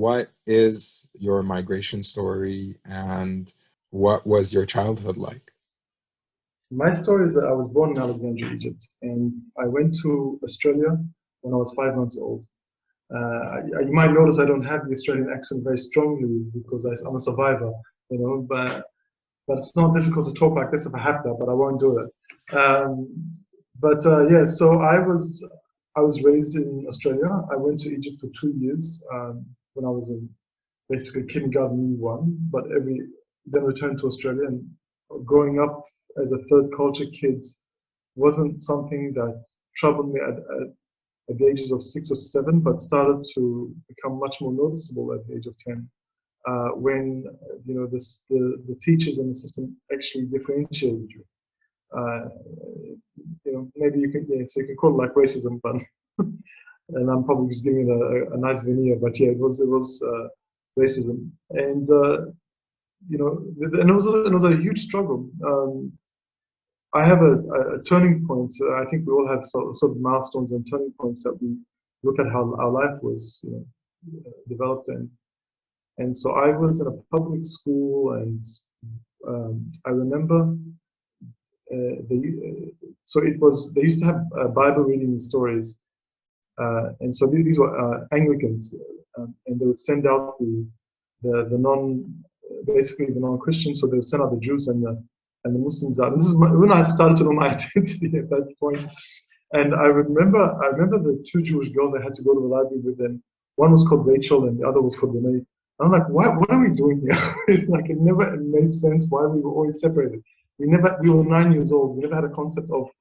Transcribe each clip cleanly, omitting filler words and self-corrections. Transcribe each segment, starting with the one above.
what is your migration story and what was your childhood like? My story is that I was born in Alexandria, Egypt, and I went to Australia when I was 5 months old. You might notice I don't have the Australian accent very strongly because I'm a survivor, but it's not difficult to talk like this if I have that, but I won't do it. Yeah, so I was raised in Australia. I went to Egypt for 2 years when I was in basically kindergarten one, but then returned to Australia. And growing up as a third culture kid wasn't something that troubled me at the ages of 6 or 7, but started to become much more noticeable at the age of 10. When the teachers in the system actually differentiated you. Maybe you can so you can call it like racism, but and I'm probably just giving it a nice veneer, but yeah, it was racism, and and it was a huge struggle. I have a turning point. I think we all have sort of milestones and turning points that we look at how our life was developed in. And so I was in a public school, and I remember they used to have Bible reading stories, and so these were Anglicans, and they would send out the non-Christians, so they would send out the Jews and the Muslims out. And this is when I started to know my identity at that point. And I remember the 2 Jewish girls I had to go to the library with, and one was called Rachel and the other was called Renee. I'm like, what are we doing here? Like, it never made sense why we were always separated. We were 9 years old. We never had a concept of,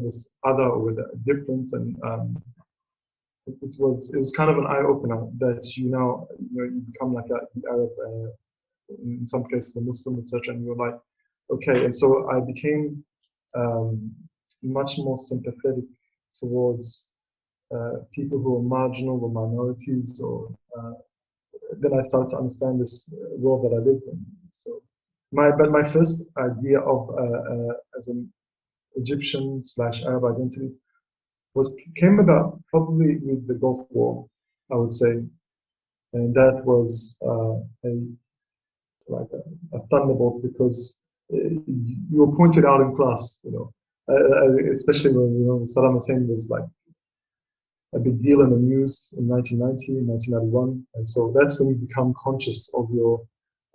this other or the difference. And it was kind of an eye opener that, you become like an Arab, in some cases a Muslim, etc. And you're like, okay. And so I became much more sympathetic towards people who are marginal or minorities, or then I started to understand this world that I lived in. So my first idea of as an Egyptian/Arab identity came about probably with the Gulf War, I would say, and that was a thunderbolt, because you were pointed out in class, especially when Saddam Hussein was like a big deal in the news in 1990, 1991. And so that's when you become conscious of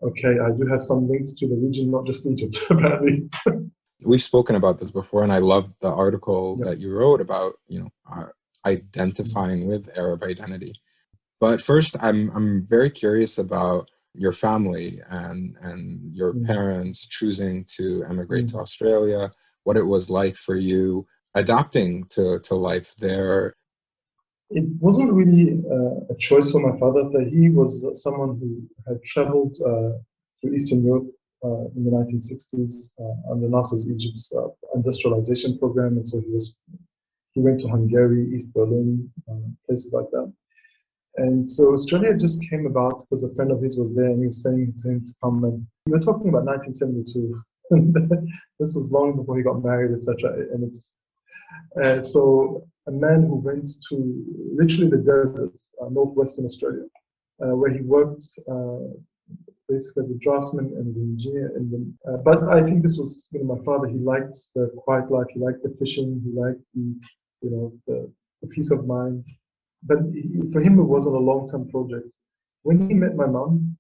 okay, I do have some links to the region, not just Egypt, apparently. We've spoken about this before, and I loved the article that you wrote about, identifying with Arab identity. But first, I'm very curious about your family and your parents choosing to emigrate to Australia, what it was like for you adapting to life there. It wasn't really a choice for my father. He was someone who had traveled to Eastern Europe in the 1960s under Nasser's Egypt's industrialization program, and so he went to Hungary, East Berlin, places like that. And so Australia just came about because a friend of his was there, and he was saying to him to come. And we were talking about 1972. This was long before he got married, etc. And it's so a man who went to literally the deserts, northwestern Australia, where he worked basically as a draftsman and as an engineer. But I think this was, my father. He liked the quiet life. He liked the fishing. He liked the peace of mind. But for him, it wasn't a long-term project. When he met my mom,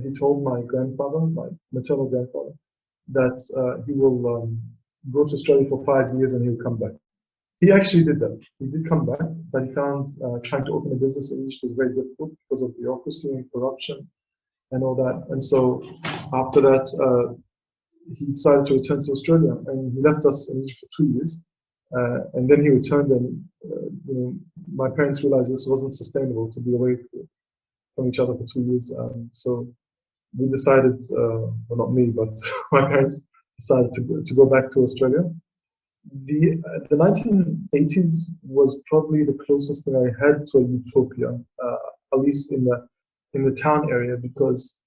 he told my grandfather, my maternal grandfather, that he will go to Australia for 5 years and he'll come back. He actually did that. He did come back, but he found trying to open a business in Egypt was very difficult because of bureaucracy and corruption and all that. And so after that, he decided to return to Australia, and he left us in Egypt for 2 years. And then he returned, and my parents realized this wasn't sustainable to be away from each other for 2 years. So we decided, well, not me, but my parents decided to go back to Australia. The 1980s was probably the closest thing I had to a utopia, at least in the town area, because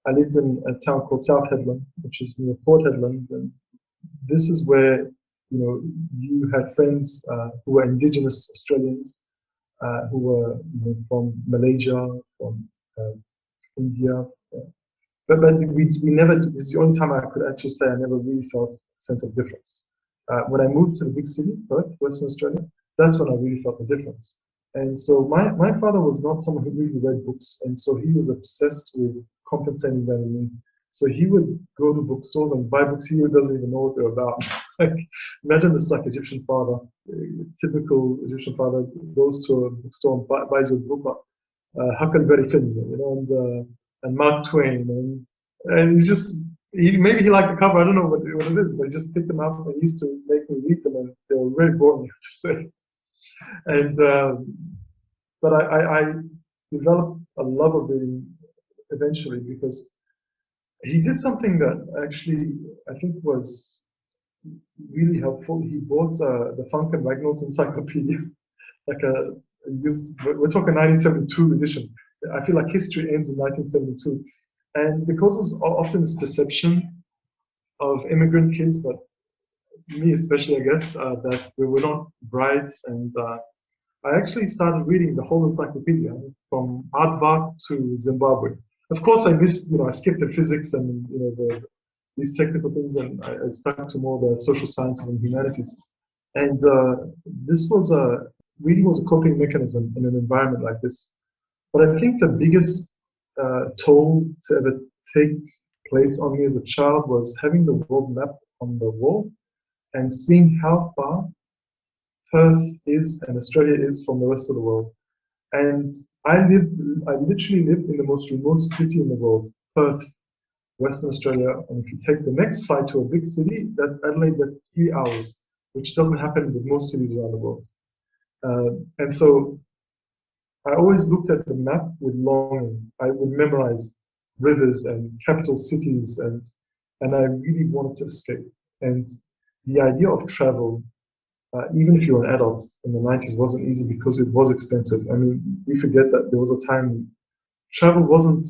I lived in a town called South Headland, which is near Port Hedland, and this is where you had friends who were Indigenous Australians, who were from Malaysia, from India. But we never, this is the only time I could actually say I never really felt a sense of difference. When I moved to the big city, Perth, Western Australia, that's when I really felt the difference. And so my father was not someone who really read books, and so he was obsessed with compensating that in me. So he would go to bookstores and buy books he doesn't even know what they're about. Like, imagine this like Egyptian father, typical Egyptian father goes to a bookstore and buys a book, Huckleberry Finn, and Mark Twain, and he's just maybe he liked the cover. I don't know what it is, but he just picked them up and used to make me read them, and they were very boring, I have to say. And but I developed a love of reading eventually because he did something that actually I think was really helpful. He bought the Funk and Wagnalls Encyclopedia, like we're talking 1972 edition. I feel like history ends in 1972. And because there's often this perception of immigrant kids, but me especially, I guess, that we were not bright, and I actually started reading the whole encyclopedia from aardvark to Zimbabwe. Of course, I missed, I skipped the physics and these technical things, and I stuck to more the social sciences and humanities. And this was really was a coping mechanism in an environment like this. But I think the biggest toll to ever take place on me as a child was having the world map on the wall and seeing how far Perth is and Australia is from the rest of the world. And I literally lived in the most remote city in the world, Perth, Western Australia. And if you take the next flight to a big city, that's Adelaide, that's 3 hours, which doesn't happen with most cities around the world. And so I always looked at the map with longing. I would memorize rivers and capital cities, and I really wanted to escape. And the idea of travel, even if you're an adult in the 90s, wasn't easy because it was expensive. I mean, we forget that there was a time travel wasn't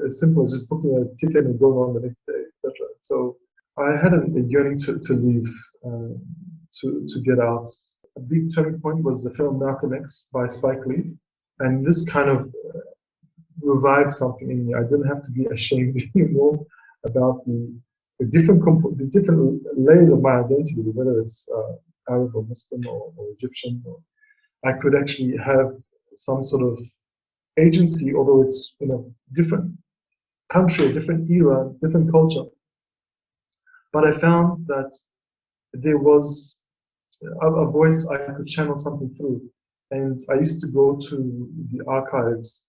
as simple as just booking a ticket and going on the next day, etc. So I had a yearning to leave, to get out. A big turning point was the film Malcolm X by Spike Lee, and this kind of revived something in me. I didn't have to be ashamed anymore about the different layers of my identity, whether it's Arab or Muslim or Egyptian. I could actually have some sort of agency, although it's in a different country, a different era, different culture. But I found that there was a voice I could channel something through. And I used to go to the archives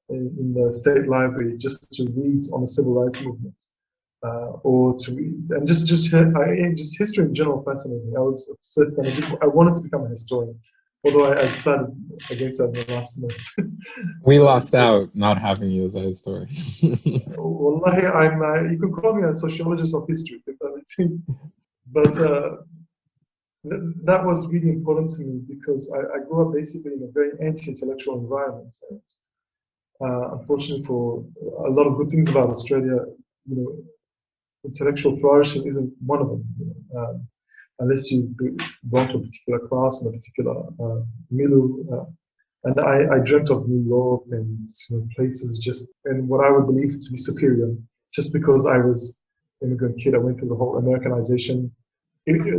in the State Library just to read on the civil rights movement, or to read, and just history in general fascinated me. I was obsessed, and I wanted to become a historian, although I decided against that in the last minute. We lost out not having you as a historian. Wallahi, you can call me a sociologist of history, if that makes sense. But that was really important to me because I grew up basically in a very anti-intellectual environment. And, unfortunately, for a lot of good things about Australia, intellectual flourishing isn't one of them. Unless you belong to a particular class in a particular milieu. And I dreamt of New York and places and what I would believe to be superior, just because I was an immigrant kid. I went through the whole Americanization.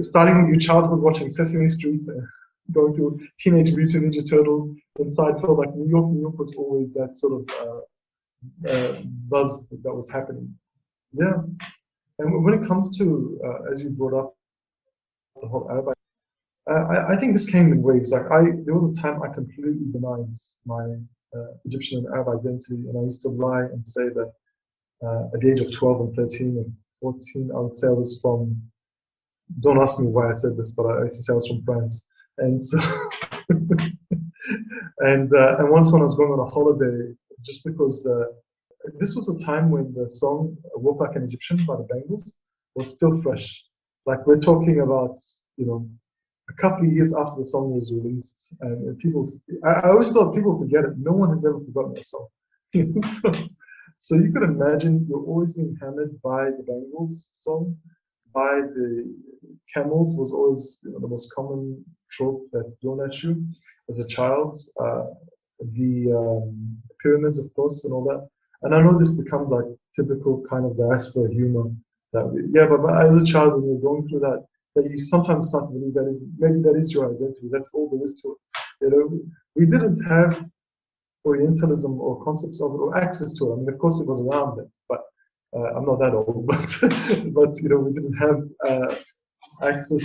Starting with your childhood watching Sesame Street, going through Teenage Mutant Ninja Turtles, inside felt like New York was always that sort of buzz that was happening. Yeah. And when it comes to, as you brought up, the whole Arab, I think this came in waves. Like there was a time I completely denied my Egyptian and Arab identity, and I used to lie and say that at the age of 12 and 13 and 14, I would say I was from. Don't ask me why I said this, but I used to say I was from France. And so, and once when I was going on a holiday, just because this was a time when the song "Walk Like an Egyptian" by the Bangles was still fresh. Like we're talking about, a couple of years after the song was released, and I always thought people forget it. No one has ever forgotten that song. so you could imagine you're always being hammered by the Bangles song. By the camels was always the most common trope that's thrown at you. as a child. The pyramids, of course, and all that. And I know this becomes like typical kind of diaspora humor. But as a child, when you're going through that, that you sometimes start to believe maybe that is your identity. That's all there is to it. You know, we didn't have Orientalism or concepts of it or access to it. I mean, of course, it was around then, but I'm not that old. But you know, we didn't have access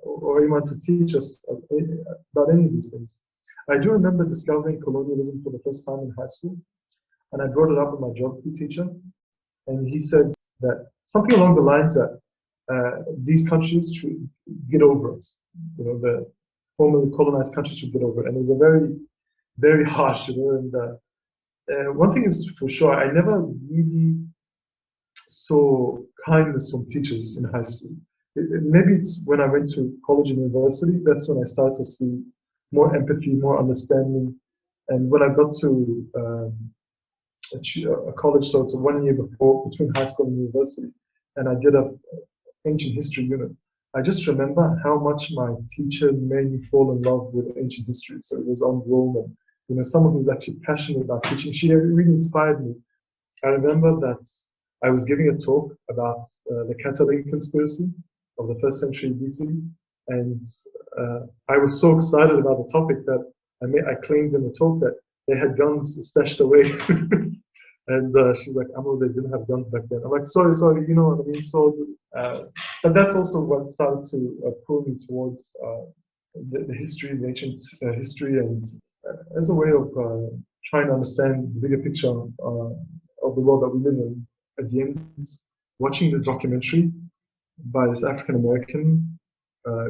or anyone to teach us about any of these things. I do remember discovering colonialism for the first time in high school, and I brought it up with my geography teacher, and he said that something along the lines that these countries should get over it. You know, the formerly colonized countries should get over it, and it was a very, very harsh. You know, and one thing is for sure, I never really saw kindness from teachers in high school. Maybe it's when I went to college and university, that's when I started to see more empathy, more understanding. And when I got to a college, so it's 1 year before, between high school and university, and I did a ancient history unit. I just remember how much my teacher made me fall in love with ancient history. So it was on Rome, and you know, someone who's actually passionate about teaching. She really inspired me. I remember that I was giving a talk about the Catalan conspiracy of the 1st century BC, and I was so excited about the topic that I claimed in the talk that they had guns stashed away. And she's like, Amro, they didn't have guns back then. I'm like, sorry, you know what I mean? So, but that's also what started to pull me towards the history, the ancient history, and as a way of trying to understand the bigger picture of the world that we live in. At the end, watching this documentary by this African American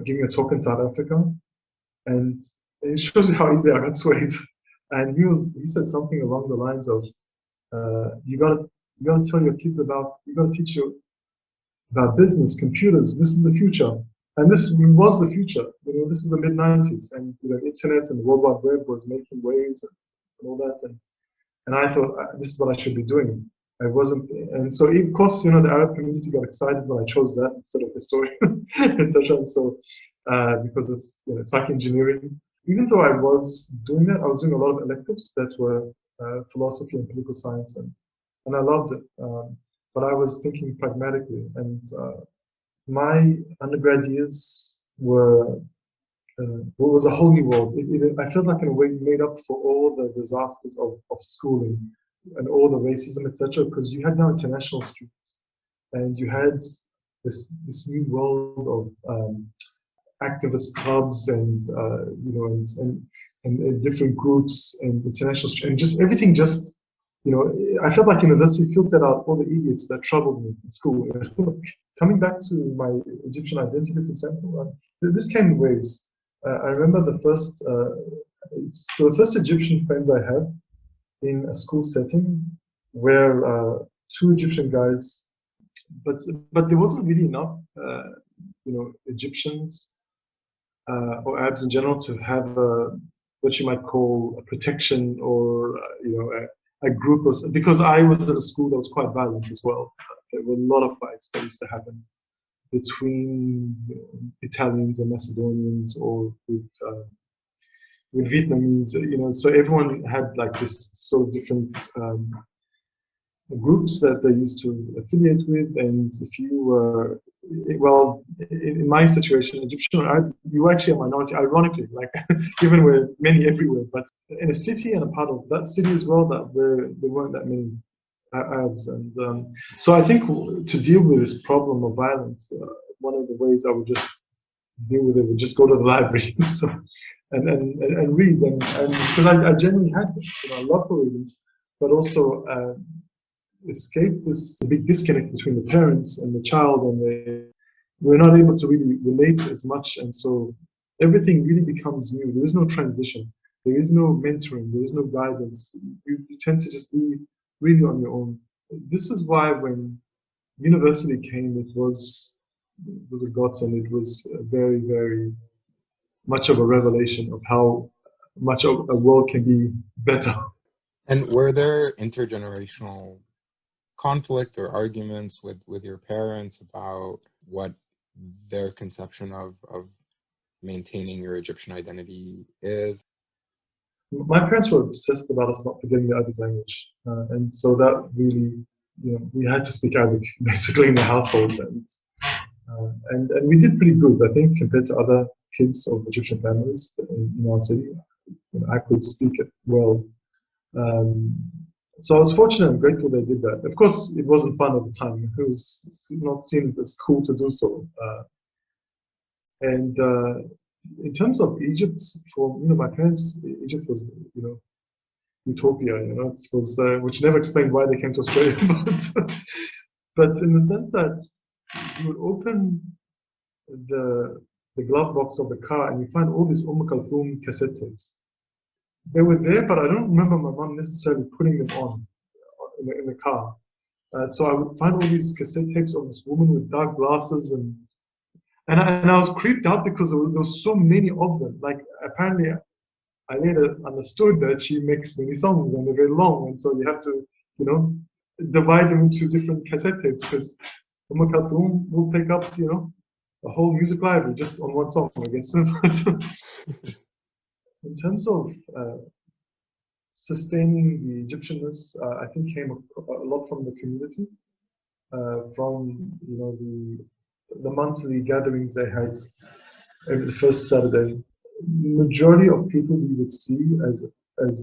giving a talk in South Africa, and it shows you how easy I got swayed. And he said something along the lines of, you gotta tell your kids you gotta teach you about business, computers. This is the future, and this was the future. You know, this is the mid-90s, and you know, internet and the World Wide Web was making waves and all that. And I thought this is what I should be doing. I wasn't, and so of course, you know, the Arab community got excited when I chose that instead of historian, etc. And so because it's psych engineering. Even though I was doing that, I was doing a lot of electives that were philosophy and political science, and I loved it. But I was thinking pragmatically, and my undergrad years was a whole new world. I felt like in a way made up for all the disasters of schooling and all the racism, etc. Because you had now international students, and you had this new world of activist clubs and you know and different groups and international and just everything just you know I felt like university filtered out all the idiots that troubled me in school. Coming back to my Egyptian identity, for example, this came in waves. I remember the first Egyptian friends I had in a school setting were two Egyptian guys, but there wasn't really enough Egyptians or Arabs in general to have what you might call a protection or a group of, because I was at a school that was quite violent as well. There were a lot of fights that used to happen between Italians and Macedonians or with Vietnamese, so everyone had like this sort of different groups that they used to affiliate with, and if you were, well, in my situation, Egyptian or Arab, you were actually a minority, ironically, like given we're many everywhere, but in a city and a part of that city as well, that there weren't that many Arabs, and so I think to deal with this problem of violence, one of the ways I would just deal with it would just go to the library so, and read, and because I genuinely had them, I love to read, but also escape this big disconnect between the parents and the child, and we're not able to really relate as much, and so everything really becomes new. There is no transition, there is no mentoring, there is no guidance. You tend to just be really on your own. This is why when university came, it was a godsend. It was very, very much of a revelation of how much of a world can be better. And were there intergenerational conflict or arguments with your parents about what their conception of maintaining your Egyptian identity is? My parents were obsessed about us not forgetting the Arabic language, and so that really, we had to speak Arabic basically in the household, and we did pretty good, I think, compared to other kids of Egyptian families in our city. I could speak it well, so I was fortunate and grateful they did that. Of course, it wasn't fun at the time; it was not seen as cool to do so, and. In terms of Egypt, for my parents, Egypt was utopia. It was which never explained why they came to Australia, but in the sense that you would open the glove box of the car and you find all these Kulthum cassette tapes. They were there, but I don't remember my mom necessarily putting them on in the car. So I would find all these cassette tapes of this woman with dark glasses and I was creeped out because there were so many of them. Like, apparently, I later understood that she makes many songs and they're very long, and so you have to, divide them into different cassette tapes because Kulthum will take up, a whole music library just on one song, I guess. In terms of sustaining the Egyptianness, I think came a lot from the community, from the monthly gatherings they had every the first Saturday. Majority of people we would see as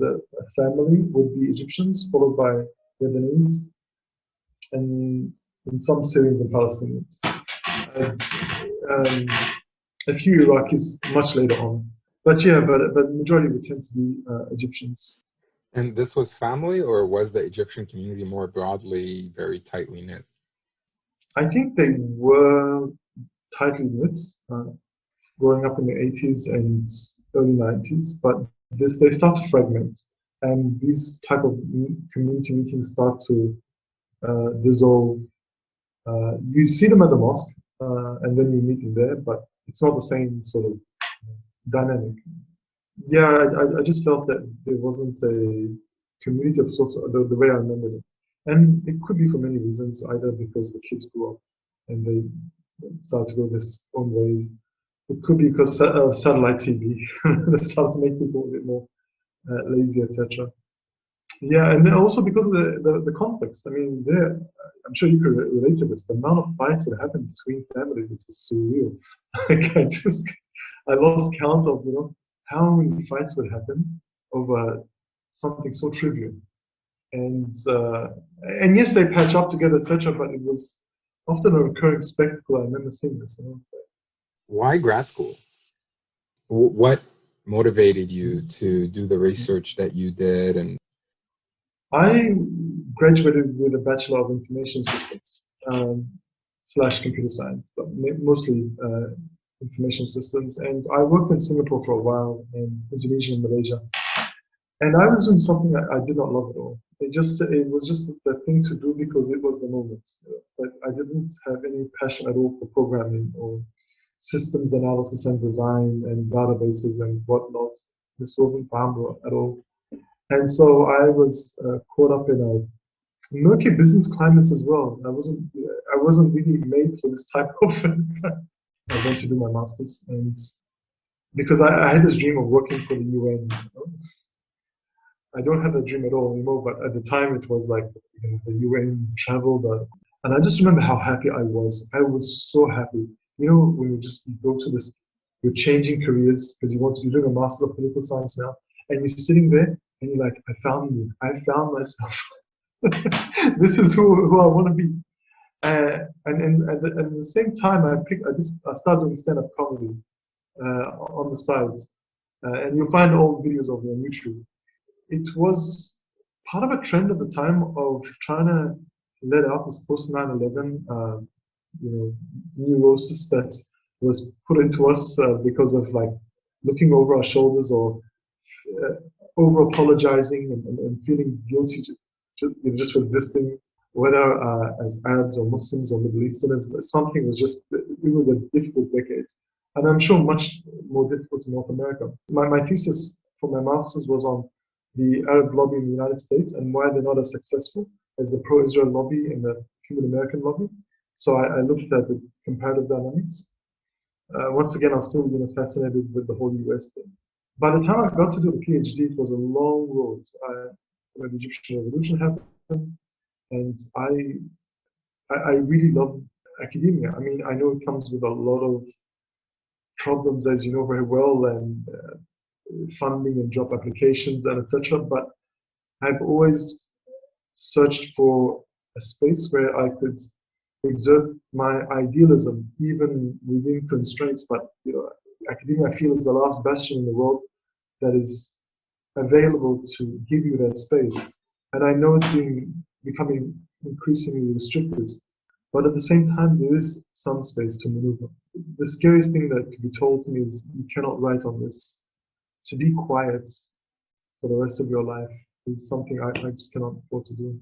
a family would be Egyptians, followed by Lebanese, and some Syrians and Palestinians. A few Iraqis much later on, but the majority would tend to be Egyptians. And this was family, or was the Egyptian community more broadly very tightly knit? I think they were tightly knit, growing up in the 80s and early 90s, but they start to fragment, and these type of community meetings start to dissolve. You see them at the mosque, and then you meet them there, but it's not the same sort of dynamic. Yeah, I just felt that there wasn't a community of sorts, the way I remembered it. And it could be for many reasons, either because the kids grew up and they started to go their own ways. It could be because of satellite TV. They started to make people a bit more lazy, etc. Yeah, and then also because of the conflicts. I mean, I'm sure you could relate to this. The amount of fights that happen between families, it's surreal. Like, I lost count of how many fights would happen over something so trivial. And yes, they patch up together, etc. But it was often a recurring spectacle. I remember seeing this. Why grad school? What motivated you to do the research that you did? And I graduated with a Bachelor of Information Systems / Computer Science, but mostly information systems. And I worked in Singapore for a while, and Indonesia and Malaysia. And I was doing something I did not love at all. It was just the thing to do because it was the moment. But I didn't have any passion at all for programming or systems analysis and design and databases and whatnot. This wasn't Amro at all. And so I was caught up in a murky business climate as well. I wasn't really made for this type of. I went to do my master's, and because I had this dream of working for the UN. I don't have that dream at all anymore, but at the time it was like the UN travel, and I just remember how happy I was. I was so happy. When you just go to this, you're changing careers because you're doing a master's of political science now, and you're sitting there and you're like, I found myself. This is who I want to be. And at the same time, I started doing stand-up comedy on the sides, and you'll find old videos of me on YouTube. It was part of a trend at the time of trying to let out this post 9/11, neurosis that was put into us because of like looking over our shoulders or over apologizing and feeling guilty just for existing, whether as Arabs or Muslims or Middle Easterners. Something was it was a difficult decade, and I'm sure much more difficult in North America. My thesis for my master's was on the Arab lobby in the United States and why they're not as successful as the pro-Israel lobby and the Cuban American lobby. So I looked at the comparative dynamics. once again, I was still fascinated with the whole US thing. By the time I got to do a PhD, it was a long road. When the Egyptian Revolution happened, and I really love academia. I mean, I know it comes with a lot of problems, as you know very well, and funding and job applications and etc. But I've always searched for a space where I could exert my idealism, even within constraints. But academia, I feel, is the last bastion in the world that is available to give you that space. And I know it's becoming increasingly restricted. But at the same time, there is some space to maneuver. The scariest thing that could be told to me is you cannot write on this. To be quiet for the rest of your life is something I just cannot afford to do.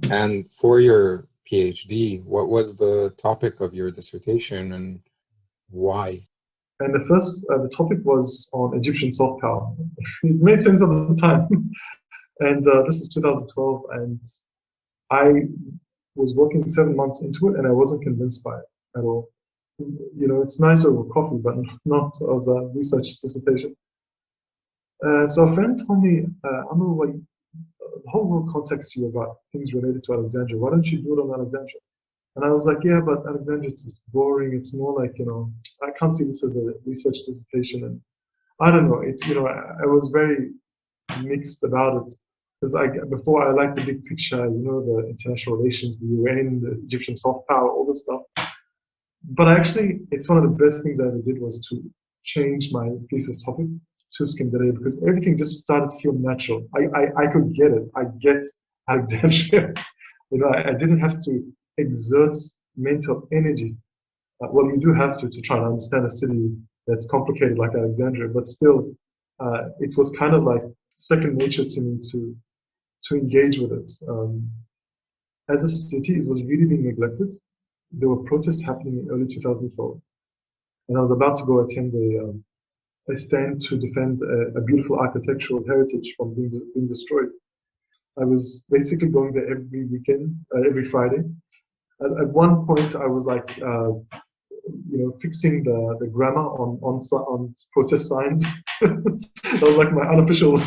And for your PhD, what was the topic of your dissertation and why? And the topic was on Egyptian soft power. It made sense at the time. And this is 2012, and I was working 7 months into it, and I wasn't convinced by it at all. It's nice over coffee, but not as a research dissertation. So a friend told me, Amro, the whole world contacts you about things related to Alexandria. Why don't you do it on Alexandria? And I was like, yeah, but Alexandria is boring. It's more like, I can't see this as a research dissertation. And I don't know. I was very mixed about it. Because before I liked the big picture, the international relations, the UN, the Egyptian soft power, all this stuff. But actually, it's one of the best things I ever did was to change my thesis topic to Alexandria, because everything just started to feel natural. I could get it. I get Alexandria. I didn't have to exert mental energy. Well, you do have to try to understand a city that's complicated like Alexandria, but still, it was kind of like second nature to me to engage with it. As a city, it was really being neglected. There were protests happening in early 2012, and I was about to go attend a stand to defend a beautiful architectural heritage from being destroyed. I was basically going there every weekend, every Friday. At one point, I was like, fixing the grammar on protest signs. That was like my unofficial.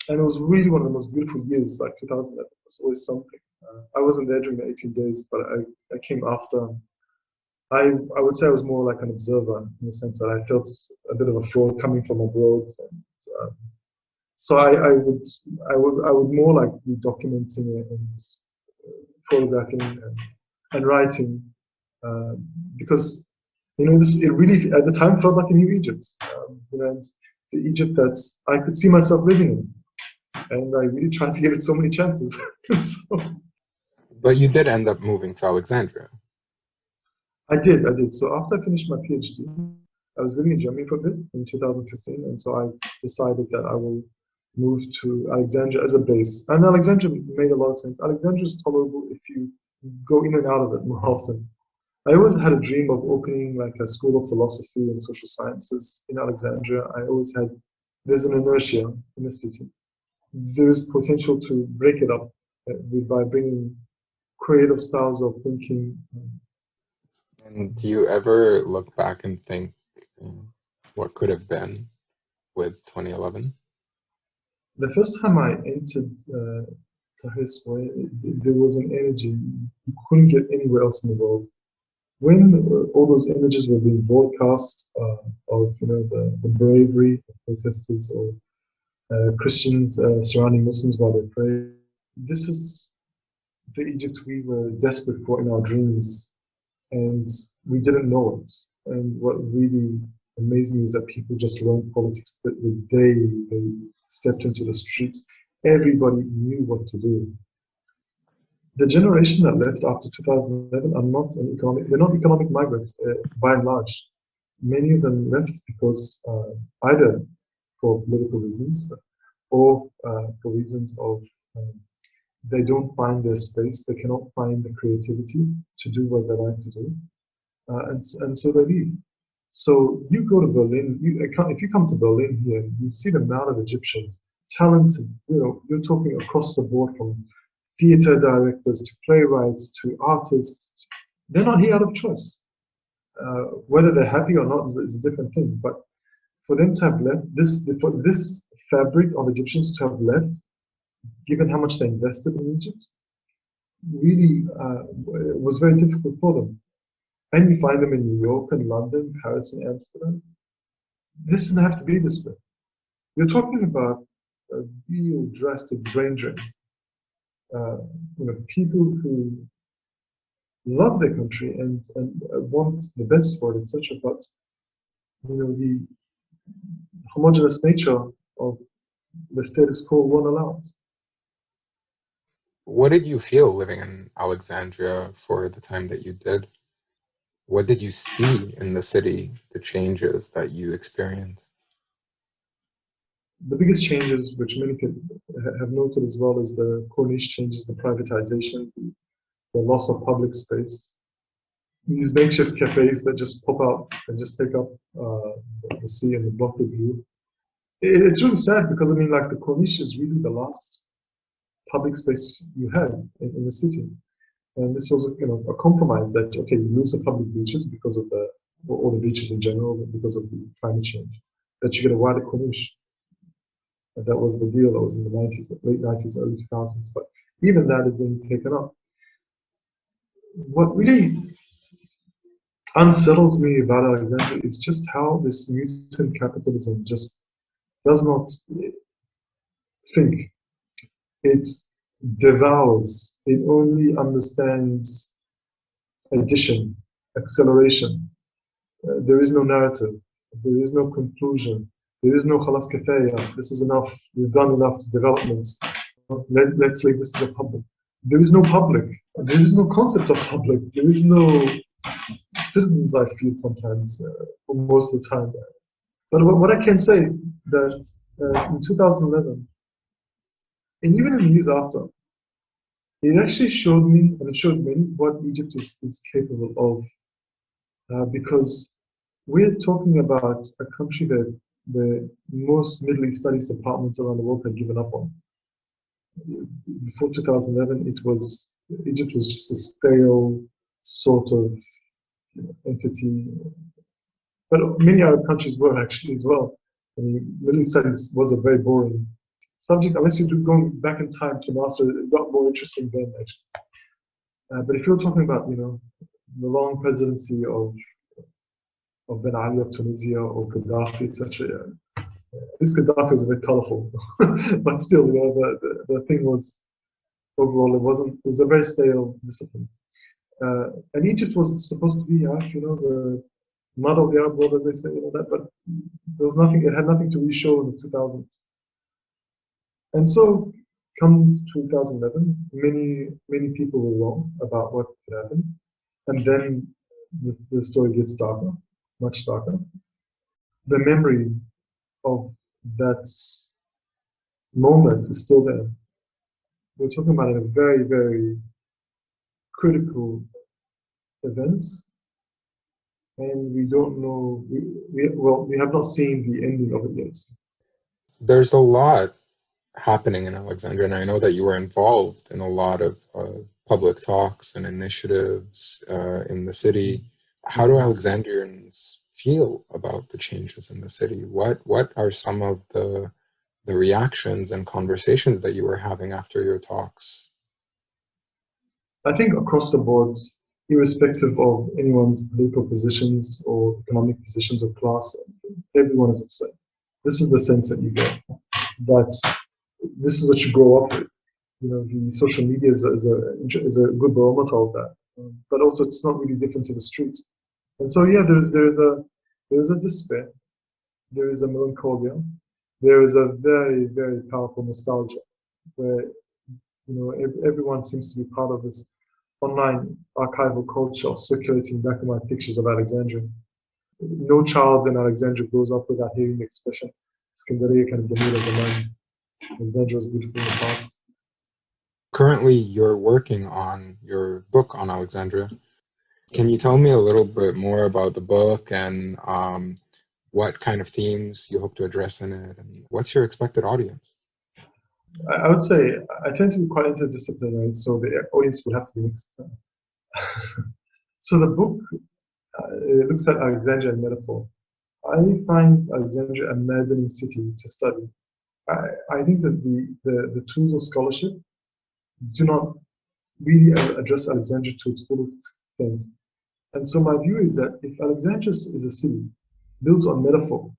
And it was really one of the most beautiful years, like 2011. It was always something. I wasn't there during the 18 days, but I came after. I would say I was more like an observer in the sense that I felt a bit of a fraud coming from abroad. And, so I would more like be documenting it and photographing and writing, because it really at the time felt like a new Egypt, and the Egypt that I could see myself living in. And I really tried to give it so many chances. But you did end up moving to Alexandria. I did. So after I finished my PhD, I was living in Germany for a bit in 2015, and so I decided that I will move to Alexandria as a base. And Alexandria made a lot of sense. Alexandria is tolerable if you go in and out of it more often. I always had a dream of opening like a school of philosophy and social sciences in Alexandria. There's an inertia in the city. There is potential to break it up by bringing creative styles of thinking. And do you ever look back and think what could have been with 2011? The first time I entered Tahrir Square, there was an energy you couldn't get anywhere else in the world. When all those images were being broadcast of the bravery of protesters or Christians surrounding Muslims while they pray, this is the Egypt we were desperate for in our dreams, and we didn't know it. And what really amazed me is that people just learned politics the day they stepped into the streets. Everybody knew what to do. The generation that left after 2011 are they're not economic migrants by and large. Many of them left because either for political reasons or for reasons of they don't find their space, they cannot find the creativity to do what they like to do, and so they leave. So you go to Berlin, if you come to Berlin here, you see the amount of Egyptians, talented, you're talking across the board from theater directors to playwrights to artists, they're not here out of choice. Whether they're happy or not is a different thing. But for them to have left, for this fabric of Egyptians to have left, given how much they invested in Egypt, really was very difficult for them. And you find them in New York and London, Paris and Amsterdam. This doesn't have to be this way. You're talking about a real drastic brain drain. People who love their country and want the best for it, etc. But the homogeneous nature of the status quo won't allow it. What did you feel living in Alexandria for the time that you did? What did you see in the city, the changes that you experienced? The biggest changes, which many have noted as well, is the Corniche changes, the privatization, the loss of public space. These makeshift cafes that just pop out and just take up the sea and block the view. It's really sad because, like the Corniche is really the last public space you had in the city. And this was a compromise that, okay, you lose the public beaches because of or the beaches in general, because of the climate change, that you get a wider Corniche. And that was the deal. That was in the 90s, late 90s, early 2000s. But even that is being taken up. What really unsettles me about Alexandria is just how this mutant capitalism just does not think. It devours. It only understands addition, acceleration. There is no narrative. There is no conclusion. There is no khalas kifaya. This is enough. We've done enough developments. Let's leave this to the public. There is no public. There is no concept of public. There is no citizens, I feel sometimes, most of the time. But what I can say that in 2011, and even in the years after, it actually showed me, and it showed many, what Egypt is capable of. Because we're talking about a country that the most Middle East studies departments around the world had given up on. Before 2011, Egypt was just a stale sort of entity. But many Arab countries were actually as well. Middle East studies was a very boring subject, unless you're going back in time to master it. It got more interesting then, actually. But if you're talking about, the long presidency of Ben Ali of Tunisia or Gaddafi, etc. This Gaddafi was a bit colorful, but still, the thing was, overall, it was a very stale discipline. And Egypt was supposed to be, the mother of the Arab world, as they say, that, but there was nothing. It had nothing to really show in the 2000s. And so, comes 2011, many people were wrong about what could happen, and then the story gets darker, much darker. The memory of that moment is still there. We're talking about a very, very critical event, and we don't know. We have not seen the ending of it yet. There's a lot happening in Alexandria, and I know that you were involved in a lot of public talks and initiatives in the city. How do Alexandrians feel about the changes in the city? What are some of the reactions and conversations that you were having after your talks? I think across the board, irrespective of anyone's political positions or economic positions or class, everyone is upset. This is the sense that you get. That this is what you grow up with. The social media is a good barometer of that. But also, it's not really different to the street. And so, yeah, there's a despair, there is a melancholia, there is a very, very powerful nostalgia, where everyone seems to be part of this online archival culture of circulating black and white pictures of Alexandria. No child in Alexandria grows up without hearing the expression, "Iskandariya kan jameel as a man." Alexandria was beautiful in the past. Currently, you're working on your book on Alexandria. Can you tell me a little bit more about the book and what kind of themes you hope to address in it, and what's your expected audience? I would say I tend to be quite interdisciplinary, so the audience would have to be mixed. So the book looks at Alexandria in metaphor. I find Alexandria a maddening city to study. I think that the tools of scholarship do not really address Alexandria to its fullest extent. And so my view is that if Alexandria is a city built on metaphor,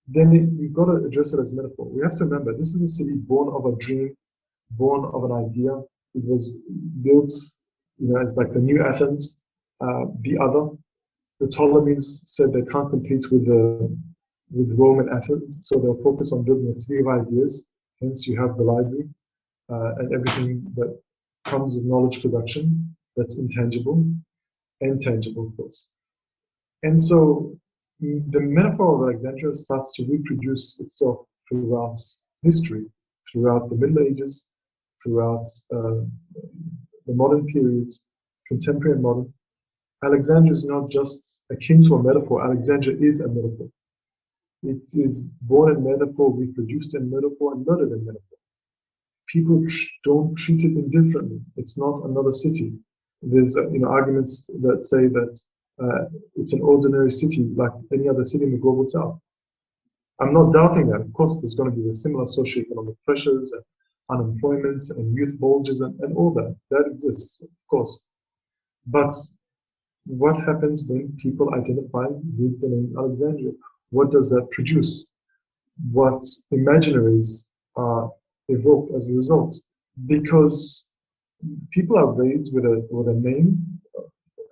then you've got to address it as metaphor. We have to remember this is a city born of a dream, born of an idea. It was built, as like the new Athens, the other. The Ptolemies said they can't compete with Rome and Athens, so they'll focus on building a city of ideas. Hence, you have the library and everything that comes with knowledge production that's intangible and tangible, of course. And so the metaphor of Alexandria starts to reproduce itself throughout history, throughout the Middle Ages, throughout the modern periods, contemporary and modern. Alexandria is not just akin to a metaphor. Alexandria is a metaphor. It is born in metaphor, reproduced in metaphor, and murdered in metaphor. People don't treat it indifferently. It's not another city. There's arguments that say that it's an ordinary city like any other city in the global south. I'm not doubting that. Of course, there's going to be similar socioeconomic pressures and unemployment and youth bulges and all that. That exists, of course. But what happens when people identify with the name Alexandria? What does that produce? What imaginaries are evoked as a result? Because people are raised with a name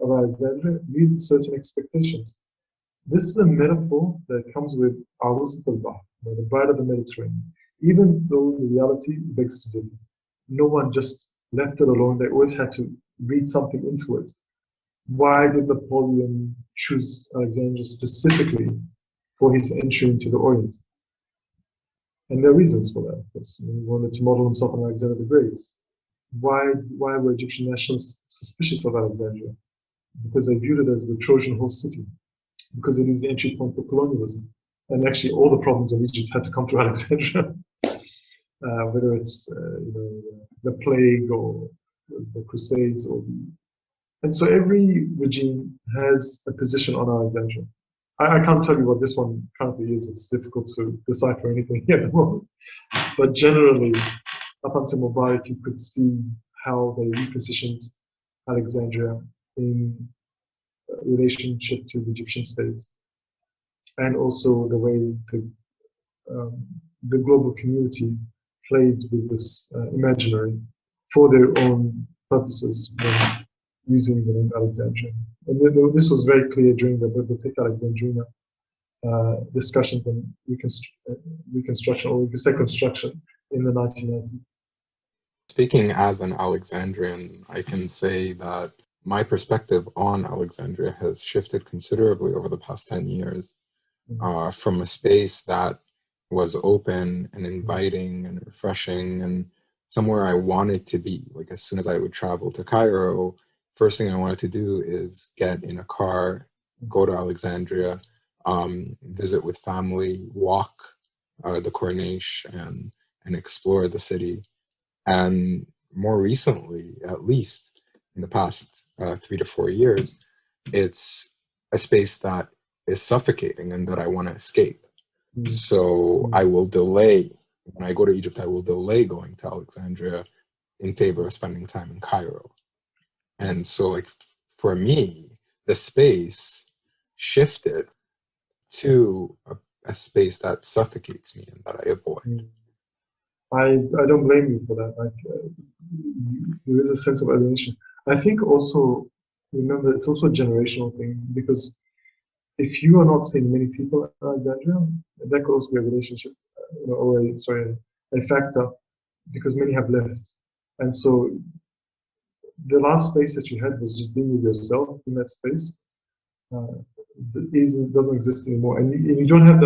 of Alexandria with certain expectations. This is a metaphor that comes with Arusat al-Bahr, the bride of the Mediterranean. Even though the reality begs to differ. No one just left it alone. They always had to read something into it. Why did Napoleon choose Alexandria specifically for his entry into the Orient? And there are reasons for that, of course. He wanted to model himself on Alexander the Great. Why were Egyptian nationalists suspicious of Alexandria? Because they viewed it as the Trojan horse city, because it is the entry point for colonialism. And actually, all the problems of Egypt had to come to Alexandria, whether it's the plague or the Crusades or the. And so every regime has a position on Alexandria. I can't tell you what this one currently is. It's difficult to decipher anything here at the moment. But generally, up until Mubarak, you could see how they repositioned Alexandria in relationship to the Egyptian state, and also the way the global community played with this imaginary for their own purposes when using the name Alexandria. And this was very clear during the Bibliotheca Alexandrina discussions and reconstruction, or we could say construction, in the 1990s. Speaking as an Alexandrian, I can say that my perspective on Alexandria has shifted considerably over the past 10 years, from a space that was open and inviting and refreshing and somewhere I wanted to be. Like as soon as I would travel to Cairo, first thing I wanted to do is get in a car, go to Alexandria, visit with family, walk the Corniche and explore the city. And more recently, at least in the past 3 to 4 years, it's a space that is suffocating and that I want to escape. So I will delay, when I go to Egypt, I will delay going to Alexandria in favor of spending time in Cairo. And so like for me, the space shifted to a space that suffocates me and that I avoid. I don't blame you for that. There is a sense of alienation. I think also, remember, it's also a generational thing, because if you are not seeing many people in Alexandria, that could also be a relationship, or a factor, because many have left. And so the last space that you had was just being with yourself in that space. It doesn't exist anymore, and you don't have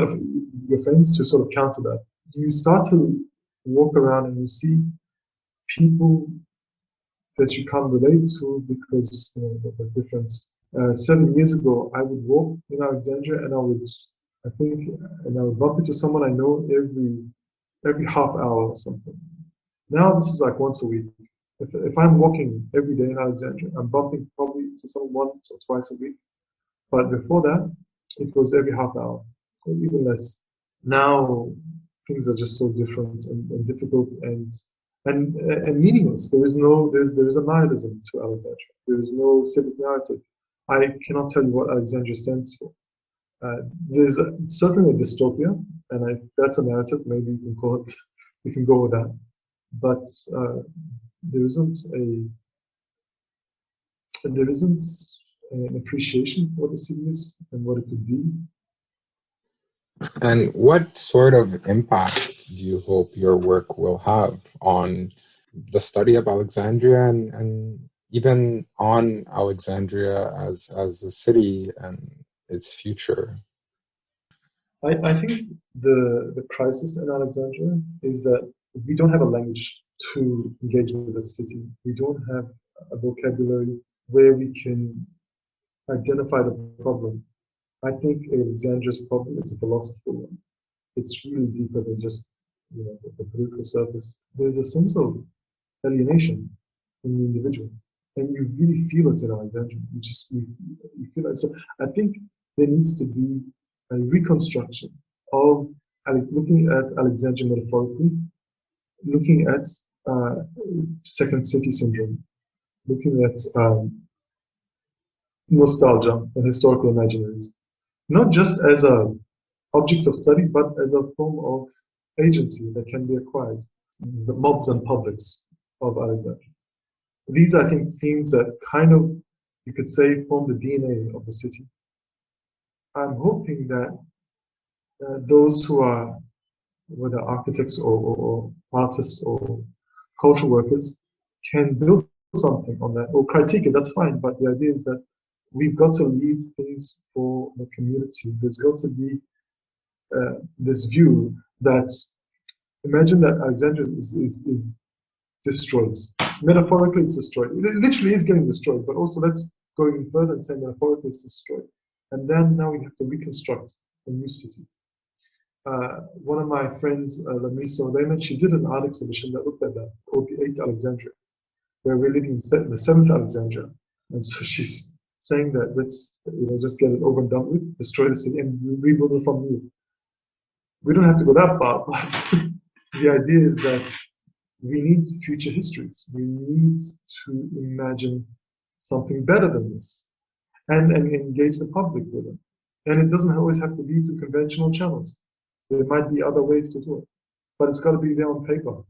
your friends to sort of counter that. You start to walk around and you see people that you can't relate to because they're different. 7 years ago, I would walk in Alexandria and I would bump into someone I know every half hour or something. Now this is like once a week. if I'm walking every day in Alexandria, I'm bumping probably into someone once or twice a week. But before that, it was every half hour or even less. Now things are just so different and difficult and meaningless. There is a nihilism to Alexandria. There is no civic narrative. I cannot tell you what Alexandria stands for. There's certainly a dystopia, and that's a narrative. Maybe you can call it. We can go with that. But there isn't an appreciation for what the city is and what it could be. And what sort of impact do you hope your work will have on the study of Alexandria and even on Alexandria as a city and its future? I think the crisis in Alexandria is that we don't have a language to engage with the city. We don't have a vocabulary where we can identify the problem. I think Alexandria's problem is a philosophical one. It's really deeper than just the political surface. There's a sense of alienation in the individual, and you really feel it in Alexandria. You feel it. So I think there needs to be a reconstruction of looking at Alexandria metaphorically, looking at second city syndrome, looking at nostalgia and historical imaginaries, not just as a object of study, but as a form of agency that can be acquired. The mobs and publics of Alexandria. These are, I think, themes that kind of, you could say, form the DNA of the city. I'm hoping that those who are, whether architects or artists or cultural workers, can build something on that, or critique it, that's fine, but the idea is that we've got to leave things for the community. There's got to be this view that, imagine that Alexandria is destroyed. Metaphorically, it's destroyed. It literally is getting destroyed, but also let's go even further and say metaphorically it's destroyed. And then now we have to reconstruct a new city. One of my friends, Lamisa Lehman, she did an art exhibition that looked at that, called The Eighth Alexandria, where we're living in the seventh Alexandria. And so she's saying that let's just get it over and done with, destroy the city, and rebuild it from new. We don't have to go that far, but the idea is that we need future histories. We need to imagine something better than this and engage the public with it. And it doesn't always have to be through conventional channels. There might be other ways to do it, but it's got to be there on paper.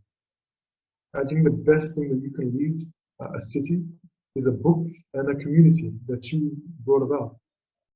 I think the best thing that you can leave a city is a book and a community that you brought about.